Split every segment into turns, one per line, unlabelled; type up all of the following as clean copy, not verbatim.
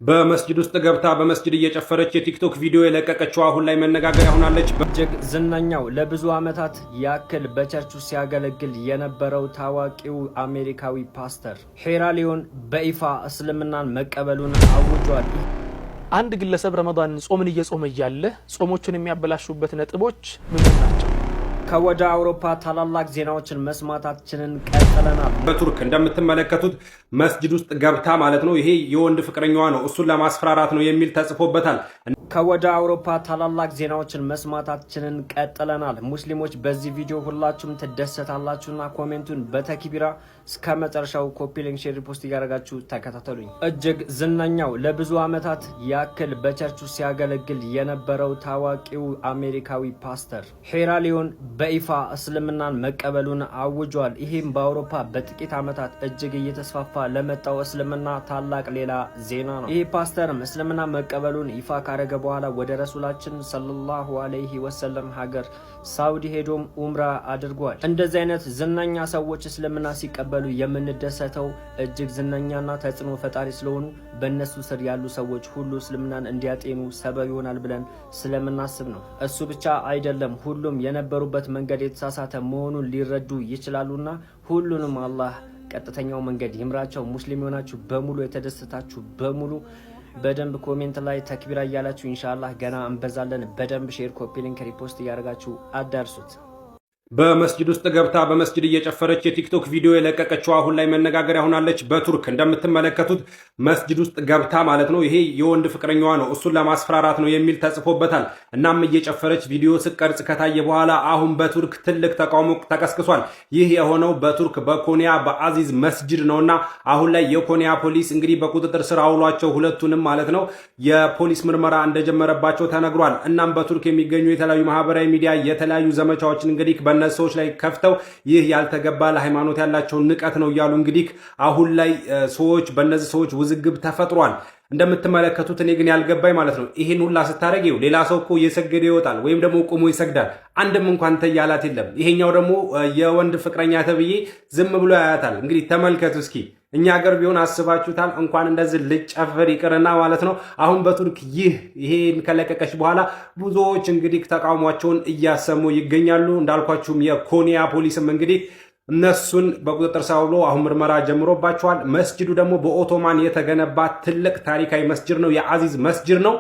በመስጂድ ውስጥ ገብታ በመስጂድ እየጨፈረች የቲክቶክ ቪዲዮ የለቀቀችው አሁን ላይ መነጋገሪያ ሆናለች።
እጅግ ዝነኛው ለብዙ ዓመታት ያክል በቸርቹ ሲያገለግል የነበረው ታዋቂው አሜሪካዊ ፓስተር ሄራ ሊዮን በይፋ እስልምናን መቀበሉን አውጇል።
አንድ ግለሰብ ረመዳን ጾምን እየጾመ እያለ ጾሞቹን የሚያበላሹበት ነጥቦች ምን ናቸው?
ከወደ አውሮፓ ታላላቅ ዜናዎችን መስማታችንን ቀጥለናል።
በቱርክ እንደምትመለከቱት መስጂድ ውስጥ ገብታ ማለት ነው። ይሄ የወንድ ፍቅረኛዋ ነው፣ እሱን ለማስፈራራት ነው የሚል ተጽፎበታል።
ከወደ አውሮፓ ታላላቅ ዜናዎችን መስማታችንን ቀጥለናል። ሙስሊሞች በዚህ ቪዲዮ ሁላችሁም ትደሰታላችሁና ኮሜንቱን በተክቢራ እስከ መጨረሻው ኮፒ ሊንክ ሼር ሪፖስት እያደረጋችሁ ተከታተሉኝ። እጅግ ዝነኛው ለብዙ ዓመታት ያክል በቸርቹ ሲያገለግል የነበረው ታዋቂው አሜሪካዊ ፓስተር ሄራ ሊዮን በይፋ እስልምናን መቀበሉን አውጇል። ይህም በአውሮፓ በጥቂት ዓመታት እጅግ እየተስፋፋ ለመጣው እስልምና ታላቅ ሌላ ዜና ነው። ይህ ፓስተርም እስልምና መቀበሉን ይፋ ካረገ በኋላ ወደ ረሱላችን ሰለላሁ ዐለይሂ ወሰለም ሀገር ሳውዲ ሄዶም ኡምራ አድርጓል። እንደዚህ አይነት ዝነኛ ሰዎች እስልምና ሲቀበሉ የምንደሰተው እጅግ ዝነኛና ተጽዕኖ ፈጣሪ ስለሆኑ በእነሱ ስር ያሉ ሰዎች ሁሉ እስልምናን እንዲያጤኑ ሰበብ ይሆናል ብለን ስለምናስብ ነው። እሱ ብቻ አይደለም፣ ሁሉም የነበሩበት መንገድ የተሳሳተ መሆኑን ሊረዱ ይችላሉና ሁሉንም አላህ ቀጥተኛው መንገድ ይምራቸው። ሙስሊም የሆናችሁ በሙሉ የተደሰታችሁ በሙሉ በደንብ ኮሜንት ላይ ተክቢራ እያላችሁ ኢንሻአላህ ገና እንበዛለን። በደንብ ሼር፣ ኮፒ ሊንክ፣ ሪፖስት እያደረጋችሁ አዳርሱት።
በመስጂድ ውስጥ ገብታ በመስጂድ እየጨፈረች የቲክቶክ ቪዲዮ የለቀቀችው አሁን ላይ መነጋገሪያ ሆናለች። በቱርክ እንደምትመለከቱት መስጂድ ውስጥ ገብታ ማለት ነው። ይሄ የወንድ ፍቅረኛዋ ነው፣ እሱን ለማስፈራራት ነው የሚል ተጽፎበታል። እናም እየጨፈረች ቪዲዮ ስቀርጽ ከታየ በኋላ አሁን በቱርክ ትልቅ ተቃውሞ ተቀስቅሷል። ይህ የሆነው በቱርክ በኮንያ በአዚዝ መስጂድ ነውና አሁን ላይ የኮንያ ፖሊስ እንግዲህ በቁጥጥር ስር አውሏቸው ሁለቱንም ማለት ነው የፖሊስ ምርመራ እንደጀመረባቸው ተነግሯል። እናም በቱርክ የሚገኙ የተለያዩ ማህበራዊ ሚዲያ የተለያዩ ዘመቻዎችን እንግዲህ በእነዚህ ሰዎች ላይ ከፍተው ይህ ያልተገባ ለሃይማኖት ያላቸው ንቀት ነው እያሉ እንግዲህ አሁን ላይ ሰዎች በእነዚህ ሰዎች ውዝግብ ተፈጥሯል። እንደምትመለከቱት እኔ ግን ያልገባኝ ማለት ነው ይሄን ሁላ ስታረጊው ሌላ ሰው እኮ እየሰገደ ይወጣል ወይም ደግሞ ቆሞ ይሰግዳል። አንድም እንኳን ተያላት የለም። ይሄኛው ደግሞ የወንድ ፍቅረኛ ተብዬ ዝም ብሎ ያያታል። እንግዲህ ተመልከቱ እስኪ እኛ ሀገር ቢሆን አስባችሁታል? እንኳን እንደዚህ ልጨፍር ይቅርና ማለት ነው። አሁን በቱርክ ይሄን ከለቀቀች በኋላ ብዙዎች እንግዲህ ተቃውሟቸውን እያሰሙ ይገኛሉ። እንዳልኳችሁም የኮንያ ፖሊስም እንግዲህ እነሱን በቁጥጥር ስር አውሎ አሁን ምርመራ ጀምሮባቸዋል። መስጂዱ ደግሞ በኦቶማን የተገነባ ትልቅ ታሪካዊ መስጂድ ነው፣ የአዚዝ መስጂድ ነው።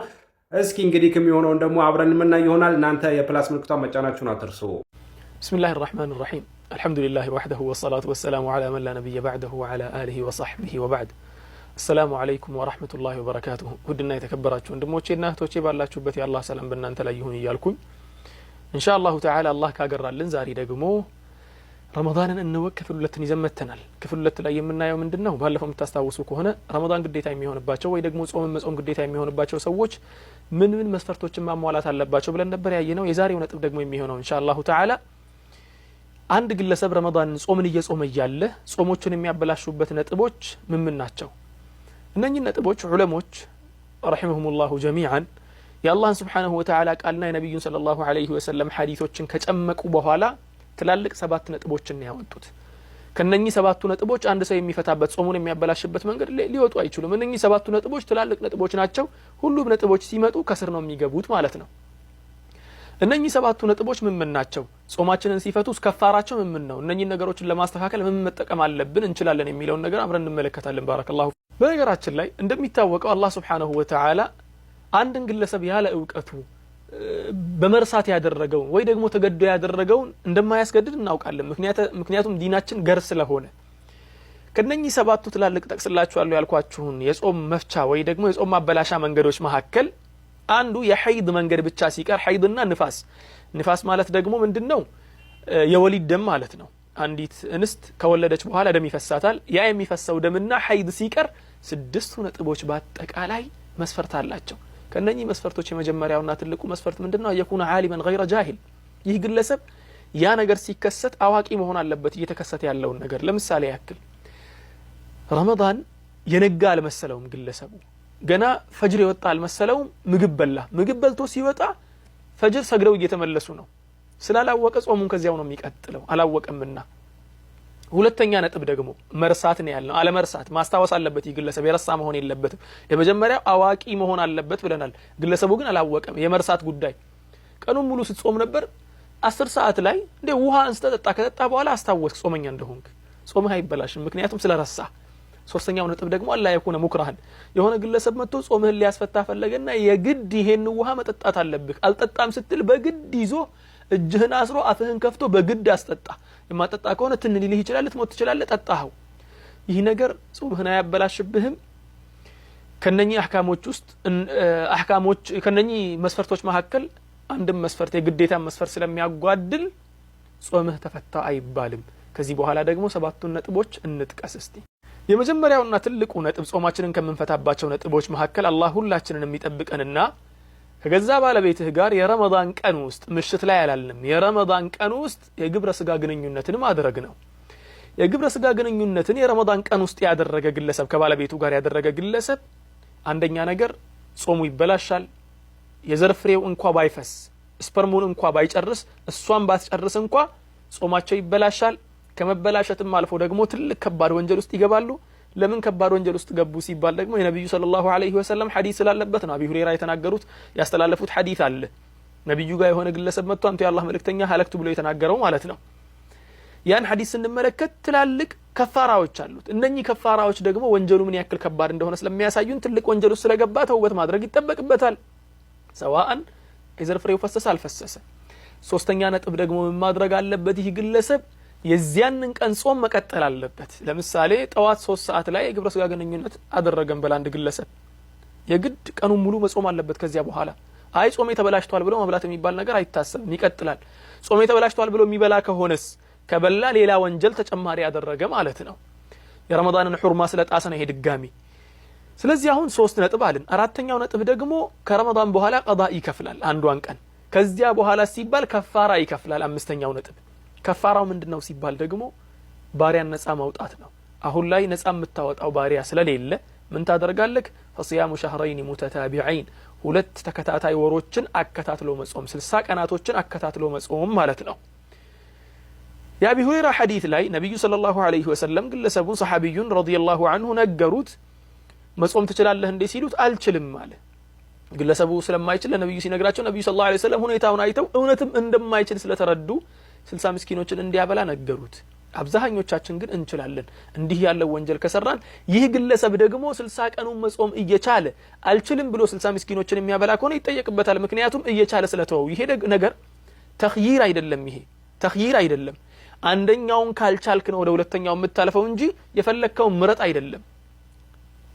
እስኪ እንግዲህ የሚሆነውን ደግሞ አብረን የምናይ ይሆናል። እናንተ የፕላስ ምልክቷን መጫናችሁን አትርሱ።
ቢስሚላሂ ራህማኒ ራሂም አልሐምዱሊላሂ ወህደሁ ወሰላቱ ወሰላሙ ዐላ መን ላ ነቢየ በዕደሁ ወዐላ አሊሂ ወሰሕቢሂ ወበዕድ። አሰላሙ ዐለይኩም ወረሕመቱላሂ ወበረካቱሁ። ውድና የተከበራችሁ ወንድሞቼና እህቶቼ ባላችሁበት የአላህ ሰላም በእናንተ ላይ ይሁን እያልኩኝ ኢንሻአላሁ ተዓላ አላህ ካገራልን ዛሬ ደግሞ ረመዳንን እንወቅ ክፍል 2ን ይዘን መጥተናል። ክፍል 2 ላይ የምናየው ምንድነው? ባለፈው የምታስታውሱ ከሆነ ረመዳን ግዴታ የሚሆንባቸው ወይ ደግሞ ጾምን መጾም ግዴታ የሚሆንባቸው ሰዎች ምን ምን መስፈርቶችን ማሟላት አለባቸው ብለን ነበር ያየነው። የዛሬው ነጥብ ደግሞ የሚሆነው ኢንሻአላሁ ተዓላ አንድ ግለሰብ ረመዳን ጾምን እየጾመ እያለ ጾሞቹን የሚያበላሹበት ነጥቦች ምን ናቸው? እነኚህ ነጥቦች ዑለሞች ረሂመሁሙላሁ ጀሚዓን የአላህን ሱብሓነሁ ወተዓላ ቃልና የነቢዩን ሰለላሁ ዐለይሂ ወሰለም ሐዲሶችን ከጨመቁ በኋላ ትላልቅ 7 ነጥቦችን ያወጡት። ከነኚህ 7ቱ ነጥቦች አንድ ሰው የሚፈታበት ጾሙን የሚያበላሽበት መንገድ ሊወጡ አይችሉም። እነኚህ 7ቱ ነጥቦች ትላልቅ ነጥቦች ናቸው። ሁሉም ነጥቦች ሲመጡ ከስር ነው የሚገቡት ማለት ነው። እነኚህ 7ቱ ነጥቦች ምን ናቸው? ጾማችንን ሲፈቱ ከፋራቸው ምን ነው? እነኚህ ነገሮችን ለማስተካከል ምን መጠቀም አለብን እንችላለን የሚለውን ነገር አብረን እንመለከታለን። ባረከላሁ። በነገራችን ላይ እንደሚታወቀው አላህ ሱብሓነሁ ወተዓላ አንድን ግለሰብ ያለ ዕውቀቱ በመርሳት ያደረገውን ወይ ደግሞ ተገዶ ያደረገውን እንደማያስገድድ እናውቃለን። ምክንያቱም ዲናችን ገር ስለሆነ ከነኚህ 7ቱ ትላልቅ ጠቅስላችኋለሁ ያልኳችሁን የጾም መፍቻ ወይ ደግሞ የጾም ማበላሻ መንገዶች መካከል አንዱ የሐይድ መንገድ ብቻ ሲቀር ሐይድና ንፋስ ማለት ደግሞ ምንድነው? የወሊድ ደም ማለት ነው። አንዲት እንስት ከወለደች በኋላ ደም ይፈሳታል። ያ የሚፈሰው ደምና ሐይድ ሲቀር 6ቱ ነጥቦች በአጠቃላይ መስፈርት አላቸው። ከነኚህ መስፈርቶች የመጀመሪያውና ትልቁ መስፈርት ምንድነው? የኩነ ዓሊመን ገይረ ጃሂል። ይህ ግለሰብ ያ ነገር ሲከሰት አዋቂ መሆን አለበት እየተከሰተ ያለውን ነገር። ለምሳሌ ያክል ረመዳን የነጋ አልመሰለውም ግለሰቡ፣ ገና ፈጅር የወጣ አልመሰለውም። ምግብ በልቶ ሲወጣ ፈጅር ሰግደው እየተመለሱ ነው። ስላላወቀ ጾሙን ከዚያው ነው የሚቀጥለው፣ አላወቀምና። ሁለተኛ ነጥብ ደግሞ መርሳት ነው ያለው። አለ መርሳት ማስታወስ አለበት። ግለሰብ የረሳ መሆን የለበትም። የመጀመሪያው አዋቂ መሆን አለበት ብለናል። ግለሰቡ ግን አላወቀም። የመርሳት ጉዳይ ቀኑን ሙሉ ስትጾም ነበር 10 ሰዓት ላይ እንደ ውሃ አንስተህ ከጠጣ በኋላ አስታወስክ ጾመኛ እንደሆንክ፣ ጾምህ አይበላሽም ምክንያቱም ስለረሳ። ሶስተኛው ነጥብ ደግሞ አላ የሆነ ሙክራህን የሆነ ግለሰብ መጥቶ ጾምህን ሊያስፈታ ፈለገና የግድ ይሄን ውሃ መጠጣት አለብህ አልጠጣም ስትል በግድ ይዞ እጅህን አስሮ አፍህን ከፍቶ በግድ አስጠጣ። የማጠጣ ከሆነ ትን ሊልህ ይችላል፣ ልትሞት ትችላለህ፣ ጠጣኸው። ይህ ነገር ጾምህን አያበላሽብህም። ከነኚህ አህካሞች ከነኚህ መስፈርቶች መካከል አንድም መስፈርት የግዴታ መስፈርት ስለሚያጓድል ጾምህ ተፈታ አይባልም። ከዚህ በኋላ ደግሞ 7ቱን ነጥቦች እንጥቀስ እስቲ። የመጀመሪያውና ትልቁ ነጥብ ጾማችንን ከምንፈታባቸው ነጥቦች መካከል አላህ ሁላችንን የሚጠብቀንና ከገዛ ባለቤትህ ጋር የረመዳን ቀን ውስጥ ምሽት ላይ ያላልንም የረመዳን ቀን ውስጥ የግብረ ስጋ ግንኙነትን ማድረግ ነው። የግብረ ስጋ ግንኙነትን የረመዳን ቀን ውስጥ ያደረገ ግለሰብ ከባለቤቱ ጋር ያደረገ ግለሰብ አንደኛ ነገር ጾሙ ይበላሻል። የዘር ፍሬው እንኳ ባይፈስ ስፐርሙን እንኳ ባይጨርስ እሷን ባትጨርስ እንኳ ጾማቸው ይበላሻል። ከመበላሸትም አልፎ ደግሞ ትልቅ ከባድ ወንጀል ውስጥ ይገባሉ። ለምን ከባድ ወንጀል ውስጥ ገቡ ሲባል ደግሞ የነብዩ ሰለላሁ ዐለይሂ ወሰለም ሐዲስ ስላለበት ነው። አቢ ሁረይራ የተናገሩት ያስተላለፉት ሐዲስ አለ። ነብዩ ጋር የሆነ ግለሰብ መጥቶ አንተ የአላህ መልእክተኛ ሀለክቱ ብሎ የተናገረው ማለት ነው። ያን ሐዲስ ስንመለከት ትላልቅ ከፋራዎች አሉት። እነኚህ ከፋራዎች ደግሞ ወንጀሉ ምን ያክል ከባድ እንደሆነ ስለሚያሳዩን ትልቅ ወንጀል ውስጥ ስለገባ ተውበት ማድረግ ይጠበቅበታል። ሰዋአን የዘር ፍሬው ፈሰሰ አልፈሰሰ። ሶስተኛ ነጥብ ደግሞ ምን ማድረግ አለበት? ይህ ግለሰብ የዚያንን ቀን ጾም መቀጠል አለበት። ለምሳሌ ጠዋት 3 ሰዓት ላይ የግብረ ስጋ ግንኙነት አደረገን በላንድ ግለሰብ የግድ ቀኑን ሙሉ መጾም አለበት። ከዚያ በኋላ አይ ጾሜ ተበላሽቷል ብሎ መብላት የሚባል ነገር አይታሰብም፣ ይቀጥላል። ጾሜ ተበላሽቷል ብሎ የሚበላ ከሆነስ ከበላ ሌላ ወንጀል ተጨማሪ ያደረገ ማለት ነው። የረመዳንን ሑርማ ስለጣሰ ነው ይሄ ድጋሚ። ስለዚህ አሁን 3 ነጥብ አለን። አራተኛው ነጥብ ደግሞ ከረመዳን በኋላ ቀዳ ይከፍላል አንዷን ቀን። ከዚያ በኋላ ሲባል ከፋራ ይከፍላል። አምስተኛው ነጥብ ከፋራው ምንድነው ሲባል ደግሞ ባሪያን ነፃ ማውጣት ነው። አሁን ላይ ነፃ የምታወጣው ባሪያ ስለሌለ ምን ታደርጋለህ? ፈሲያሙ ሸህረይን ሙተታቢዐይን 2 ተከታታይ ወሮችን አከታትሎ መጾም 60 ቀናቶችን አከታትሎ መጾም ማለት ነው። የአቢ ሁረይራ ሐዲስ ላይ ነብዩ ሰለላሁ ዐለይሂ ወሰለም ግለሰቡን ሰሐቢዩን ረዲየላሁ ዐንሁ ነገሩት። መጾም ትችላለህ እንዴ ሲሉት አልችልም አለ። ግለሰቡ ስለማይችል ለነብዩ ሲነግራቸው ነብዩ ሰለላሁ ዐለይሂ ወሰለም ሁኔታውን አይተው እውነትም እንደማይችል ስለተረዱ 60 ምስኪኖችን እንዲያበላ ነገሩት። አብዛኞቻችን ግን እንችላለን እንዲህ ያለው ወንጀል ከሰራን። ይህ ግለሰብ ደግሞ 60 ቀኑን መጾም እየቻለ አልችልም ብሎ 60 ምስኪኖችን የሚያበላ ከሆነ ይጠየቅበታል። ምክንያቱም እየቻለ ስለተወው። ይሄ ነገር ተኽይር አይደለም። ይሄ ተኽይር አይደለም። አንደኛውን ካልቻልክ ነው ወደ ሁለተኛው የምታልፈው እንጂ የፈለከው ምረጥ አይደለም።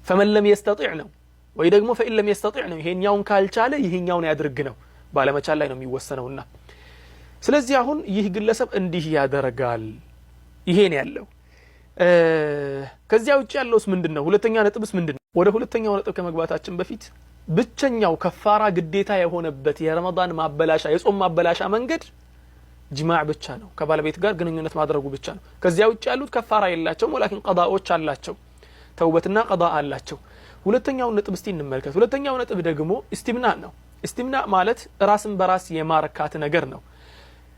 ፈመን ለም يستطيع ነው ወይ ደግሞ ፈኢን ለም يستطيع ነው። ይሄኛውን ካልቻለ ይሄኛውን ያድርግ ነው። ባለመቻል ላይ ነው የሚወሰነውና ስለዚህ አሁን ይህ ግለሰብ እንዲህ ያደርጋል። ይሄ ነው ያለው። ከዚያ ውጪ ያለውስ ምንድነው? ሁለተኛ ነጥብስ ምንድነው? ወደ ሁለተኛው ነጥብ ከመግባታችን በፊት ብቸኛው ከፋራ ግዴታ የሆነበት የረመዳን ማበላሻ የጾም ማበላሻ መንገድ ጅማዕ ብቻ ነው። ከባለቤት ጋር ግንኙነት ማድረጉ ብቻ ነው። ከዚያ ውጪ ያሉት ከፋራ የላቸውም፣ ወላኪን ቀዳዎች አላቸው። ተውበትና ቀዳ አላቸው። ሁለተኛው ነጥብ እስቲ እንመልከት። ሁለተኛው ነጥብ ደግሞ ኢስቲምና ነው። ኢስቲምና ማለት ራስን በራስ የማርካት ነገር ነው።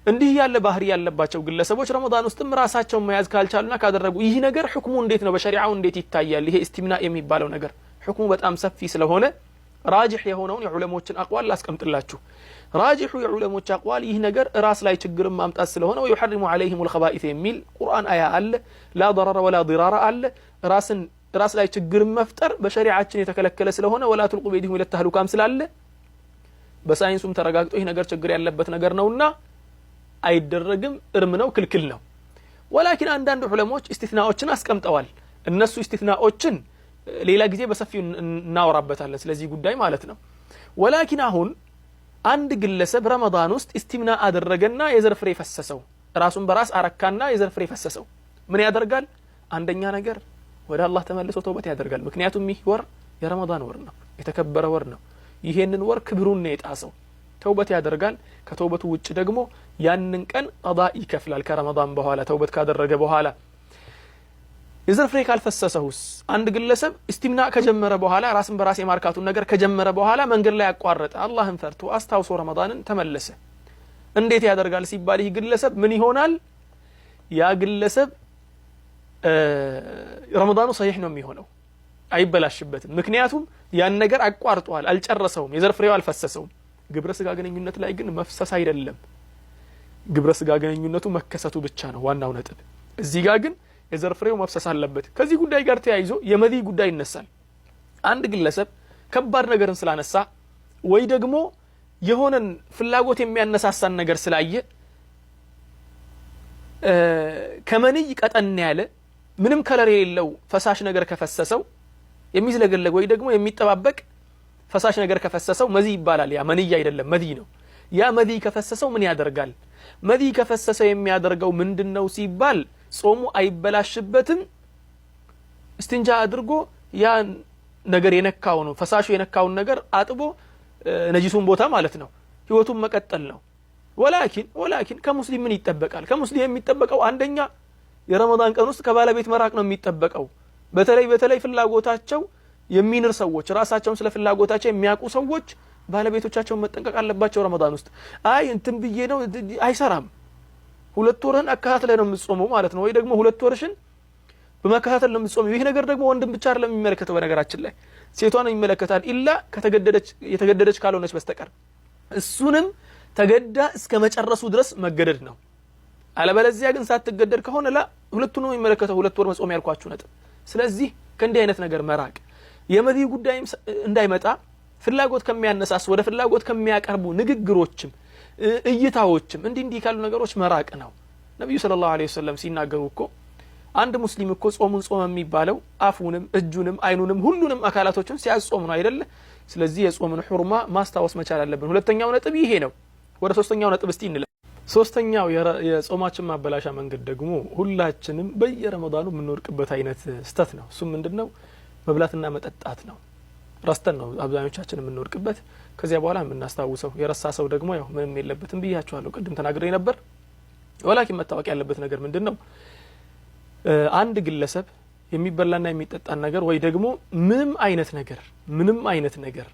እንዲህ ያለ ባህሪ ያለባቸው ግለሰቦች ረመዳን ውስጥም ራሳቸውን መያዝ ካልቻሉና ካደረጉ ይህ ነገር ሁክሙ እንዴት ነው? በሸሪዓው እንዴት ይታያል? ይሄ ኢስቲምና የሚባለው ነገር ሁክሙ በጣም ሰፊ ስለሆነ ራጅህ የሆነውን የዑለሞችን አቅዋል ላስቀምጥላችሁ። ራጅሁ የዑለሞች አቅዋል ይህ ነገር ራስ ላይ ችግርን ማምጣት ስለሆነ ወይሐርሙ ዐለይሂም الخبائث የሚል ቁርአን አያ አለ። ላ ضرر ولا ضرار አለ። ራስ ላይ ችግርን መፍጠር በሸሪዓችን የተከለከለ ስለሆነ ወላ ትልቁ በይዲሂም ኢለ ተህሉካም ስላለ በሳይንሱም ተረጋግጦ ይህ ነገር ችግር ያለበት ነገር ነውና አይደረግም፣ እርም ነው፣ ክልክል ነው። ወላኪን አንዳንድ ዑለሞች ኢስቲትናዎችን አስቀምጠዋል። እነሱ ኢስቲትናዎችን ሌላ ጊዜ በሰፊው እናወራበታለን ስለዚህ ጉዳይ ማለት ነው። ወላኪን አሁን አንድ ግለሰብ ረመዳን ውስጥ ኢስቲምና አደረገና የዘር ፍሬ ፈሰሰው፣ ራሱን በራስ አረካና የዘር ፍሬ ፈሰሰው፣ ምን ያደርጋል? አንደኛ ነገር ወደ አላህ ተመልሶ ተውበት ያደርጋል። ምክንያቱም ይህ ወር የረመዳን ወር ነው፣ የተከበረ ወር ነው። ይሄንን ወር ክብሩን ነው የጣሰው። ተውበት ያደርጋል። ከተውበቱ ውጭ ደግሞ ያንን ቀን ቀዳ ይከፍላል። ከረመዳን በኋላ ተውበት ካደረገ በኋላ የዘር ፍሬ ካልፈሰሰውስ አንድ ግለሰብ ኢስቲምና ከጀመረ በኋላ ራስን በራስ የማርካቱን ነገር ከጀመረ በኋላ መንገድ ላይ ያቋረጠ አላህን ፈርቶ አስታውሶ ረመዳንን ተመለሰ። እንዴት ያደርጋል ሲባል ይህ ግለሰብ ምን ይሆናል? ያ ግለሰብ ረመዳኑ ሰሒህ ነው የሚሆነው አይበላሽበትም ምክንያቱም ያን ነገር አቋርጧል አልጨረሰውም የዘር ፍሬው አልፈሰሰውም ግብረ ስጋ ግንኙነት ላይ ግን መፍሰስ አይደለም ግብረ ስጋ ግንኙነቱ መከሰቱ ብቻ ነው ዋናው ነጥብ እዚህ ጋር ግን የዘር ፍሬው መፍሰስ አለበት ከዚህ ጉዳይ ጋር ተያይዞ የመዲ ጉዳይ ይነሳል አንድ ግለሰብ ከባድ ነገርን ስላነሳ ወይ ደግሞ የሆነን ፍላጎት የሚያነሳሳን ነገር ስላየ ከመንይ ቀጠን ያለ ምንም ከለር የሌለው ፈሳሽ ነገር ከፈሰሰው የሚዝለገለግ ወይ ደግሞ የሚጠባበቅ ፈሳሽ ነገር ከፈሰሰው መዚ ይባላል ያ መንይ አይደለም መዲ ነው ያ መዲ ከፈሰሰው ምን ያደርጋል መዲ ከፈሰሰው የሚያደርገው ምንድነው ሲባል ጾሙ አይበላሽበትም እስቲንጃ አድርጎ ያ ነገር የነካው ነው ፈሳሹ የነካውን ነገር አጥቦ ነጂሱን ቦታ ማለት ነው ህይወቱን መቀጠል ነው ወላኪን ከሙስሊም ምን ይጠበቃል ከሙስሊም የሚጠበቀው አንደኛ የረመዳን ቀን ውስጥ ከባለቤት መራቅ ነው የሚጠበቀው በተለይ ፍላጎታቸው የሚንር ሰዎች ራሳቸውን ስለ ፍላጎታቸው የሚያውቁ ሰዎች ባለቤቶቻቸውን መጠንቀቅ አለባቸው ረመዳን ውስጥ አይ እንትን ብዬ ነው አይሰራም ሁለት ወርን አካታተለ ነው የምትጾመው ማለት ነው ወይ ደግሞ ሁለት ወርሽን በመካታተል ነው የምትጾመው ይሄ ነገር ደግሞ ወንድም ብቻ አይደለም የሚመለከተው በነገራችን ላይ ሴቷን ይመለከታል ኢላ የተገደደች ካልሆነች በስተቀር እሱንም ተገዳ እስከ መጨረሱ ድረስ መገደድ ነው አለበለዚያ ግን ሳትገደድ ከሆነ ላ ሁለቱንም የሚመለከተው ሁለት ወር መጾም ያልኳችሁ ነጥብ ስለዚህ ከእንዲህ አይነት ነገር መራቅ የመዲ ጉዳይም እንዳይመጣ ፍላጎት ከሚያነሳስ ወደ ፍላጎት ከሚያቀርቡ ንግግሮችም እይታዎችም እንዲህ ካሉ ነገሮች መራቅ ነው ነብዩ ሰለላሁ ዐለይሂ ወሰለም ሲናገሩ እኮ አንድ ሙስሊም እኮ ጾሙን ጾመ የሚባለው አፉንም እጁንም አይኑንም ሁሉንም አካላቶችን ሲያጾም ነው አይደለ ስለዚህ የጾምን ሑርማ ማስታወስ መቻል አለብን ሁለተኛው ነጥብ ይሄ ነው ወደ ሶስተኛው ነጥብ እስቲ እንለ ሶስተኛው የጾማችን ማበላሻ መንገድ ደግሞ ሁላችንም በየረመዳኑ የምንወርቅበት አይነት ስተት ነው እሱ ምንድነው መብላትና መጠጣት ነው ረስተን ነው አብዛኞቻችን የምንወርቅበት ከዚያ በኋላ የምናስታውሰው የረሳ ሰው ደግሞ ያው ምንም የለበትም ብያችኋለሁ ቅድም ተናግሬ ነበር ወላኪን መታወቅ ያለበት ነገር ምንድነው አንድ ግለሰብ የሚበላና የሚጠጣን ነገር ወይ ደግሞ ምንም አይነት ነገር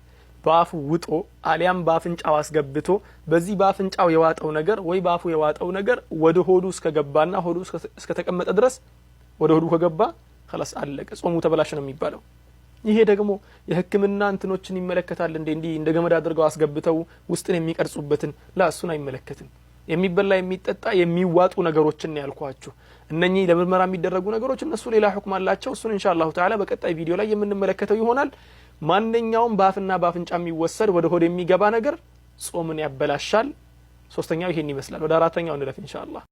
በአፉ ውጦ አሊያም በአፍንጫው አስገብቶ በዚህ በአፍንጫው የዋጠው ነገር ወይ በአፉ የዋጠው ነገር ወደ ሆዱ እስከገባና ሆዱ እስከተቀመጠ ድረስ ወደ ሆዱ ከገባ خلاص አለቀ ጾሙ ተበላሽ ነው የሚባለው ይሄ ደግሞ የህክምና እንትኖችን ይመለከታል እንደ ገመድ አድርገው አስገብተው ውስጥን የሚቀርጹበትን ላሱን አይመለከትም የሚበላ የሚጠጣ የሚዋጡ ነገሮችን ያልኳችሁ እነኚህ ለምርመራ የሚደረጉ ነገሮች እነሱ ሌላ ሁክም አላቸው እሱን ኢንሻአላሁ ተዓላ በቀጣይ ቪዲዮ ላይ የምንመለከተው ይሆናል ማንኛውም ባፍና ባፍንጫ የሚወሰድ ወደ ሆድ የሚገባ ነገር ጾምን ያበላሻል ሶስተኛው ይሄን ይመስላል ወደ አራተኛው እንለፍ ኢንሻአላህ